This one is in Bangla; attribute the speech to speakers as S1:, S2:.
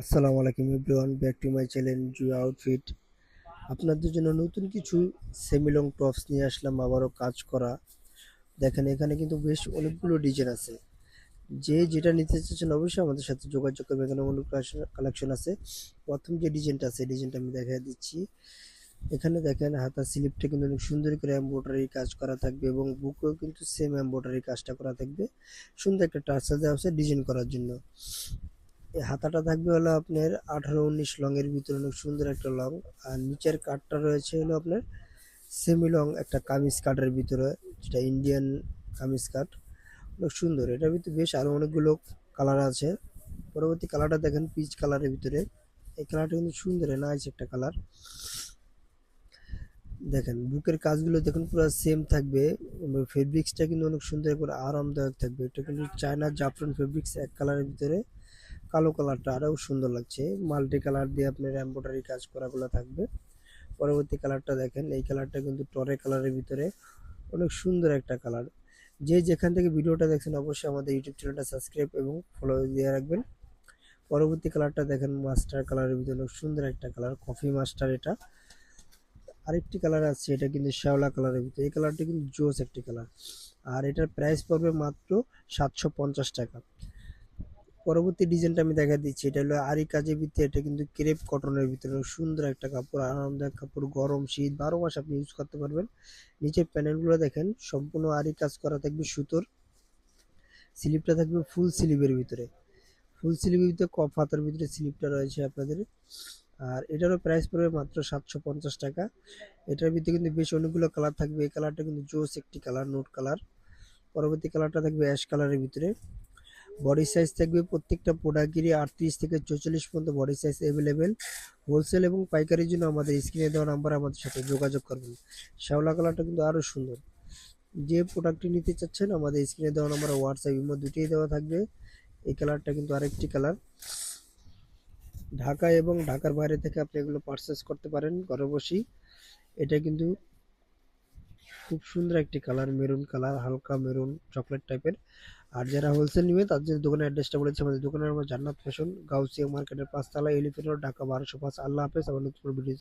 S1: আসসালামু আলাইকুম everyone, back to my channel জুয়া আউটফিট। আপনাদের জন্য নতুন কিছু সেমি লং টপস নিয়ে আসলাম, আবারও কাজ করা। দেখেন এখানে কিন্তু বেশ অনেকগুলো ডিজাইন আছে। যে যেটা নিতে চাচ্ছেন অবশ্যই আমাদের সাথে যোগাযোগ করবেন, এখানে অনেক কালেকশন আছে। প্রথম যে ডিজাইনটা আছে ডিজাইনটা আমি দেখা দিচ্ছি। এখানে দেখেন হাতার স্লিপটা কিন্তু অনেক সুন্দর করে এমব্রয়ডারি কাজ করা থাকবে এবং বুকেও কিন্তু সেম এমব্রয়ডারি কাজটা করা থাকবে। সুন্দর একটা টার্সেল দেওয়া আছে ডিজাইন করার জন্য। এই হাতাটা থাকবে হলো আপনার 18-19 লং এর ভিতরে, অনেক সুন্দর একটা লং। আর নিচের কাটটা রয়েছে হলো আপনার সেমি লং একটা কামিজ কাটের ভিতরে, যেটা ইন্ডিয়ান কামিজ কাট, অনেক সুন্দর। এটার ভিতরে বেশ আরো অনেকগুলো কালার আছে। পরবর্তী কালারটা দেখেন পিচ কালারের ভিতরে। এই কালারটা কিন্তু সুন্দর, নাইস একটা কালার। দেখেন বুকের কাজগুলো দেখুন পুরো সেম থাকবে। ফেব্রিক্সটা কিন্তু অনেক সুন্দর করে আরামদায়ক থাকবে। এটা কিন্তু চায়না জাফরান ফেব্রিক্স, এক কালারের ভিতরে। কালো কালারটা আরও সুন্দর লাগছে, মাল্টি কালার দিয়ে আপনার এমব্রয়ডারি কাজ করাগুলো থাকবে। পরবর্তী কালারটা দেখেন, এই কালারটা কিন্তু টরে কালারের ভিতরে, অনেক সুন্দর একটা কালার। যে যেখান থেকে ভিডিওটা দেখছেন অবশ্যই আমাদের ইউটিউব চ্যানেলটা সাবস্ক্রাইব এবং ফলো দিয়ে রাখবেন। পরবর্তী কালারটা দেখেন মাস্টার কালারের ভিতরে, অনেক সুন্দর একটা কালার, কফি মাস্টার এটা। আরেকটি কালার আছে, এটা কিন্তু শ্যাওলা কালারের ভিতরে। এই কালারটা কিন্তু জোস একটি কালার। আর এটার প্রাইস পড়বে মাত্র 750 টাকা। পরবর্তী ডিজাইনটা আমি দেখা দিচ্ছি, এটা হলো আরি কাজের ভিতরে। এটা কিন্তু ক্রেপ কটনের ভিতরে, সুন্দর একটা কাপড়, আরামদায়ক কাপড়, গরম শীত 12 মাস আপনি ইউজ করতে পারবেন। নিচের প্যানেলগুলো দেখেন সম্পূর্ণ আরি কাজ করা থাকবে সুতোর। স্লিপটা থাকবে ফুল স্লিভের ভিতরে, ফুল স্লিভের ভিতরে কফ হাতার ভিতরে স্লিপটা রয়েছে আপনাদের। আর এটারও প্রাইস পড়বে মাত্র 750 টাকা। এটার ভিতরে কিন্তু বেশ অনেকগুলো কালার থাকবে। এই কালারটা কিন্তু জোস একটি কালার, নোট কালার। পরবর্তী কালারটা থাকবে অ্যাশ কালারের ভিতরে। বডি সাইজ থাকবে প্রত্যেকটা প্রোডাক্টেরই 38 থেকে 44 পর্যন্ত বডি সাইজ অ্যাভেলেবেল। হোলসেল এবং পাইকারির জন্য আমাদের স্ক্রিনে দেওয়া নাম্বার আমাদের সাথে যোগাযোগ করবেন। শ্যাওলা কালারটা কিন্তু আরও সুন্দর। যে প্রোডাক্টটি নিতে চাচ্ছেন আমাদের স্ক্রিনে দেওয়া নাম্বার, হোয়াটসঅ্যাপ ইমো দুটোই দেওয়া থাকবে। এই কালারটা কিন্তু আরেকটি কালার। ঢাকা এবং ঢাকার বাইরে থেকে আপনি এগুলো পারচেস করতে পারেন ঘরে বসেই। এটা কিন্তু খুব সুন্দর একটি কালার, মেরুন কালার, হালকা মেরুন চকলেট টাইপের। আর যারা হোলসেল নেবে তাদের দোকানের অ্যাড্রেসটা বলেছি। আমাদের দোকানের নাম জান্নাত ফ্যাশন, গাউসিয়া মার্কেটের 5 তলা, এলিফ্যান্ট রোড, ঢাকা 1205। আল্লাহ হাফেজ। আবার নতুন ভিডিও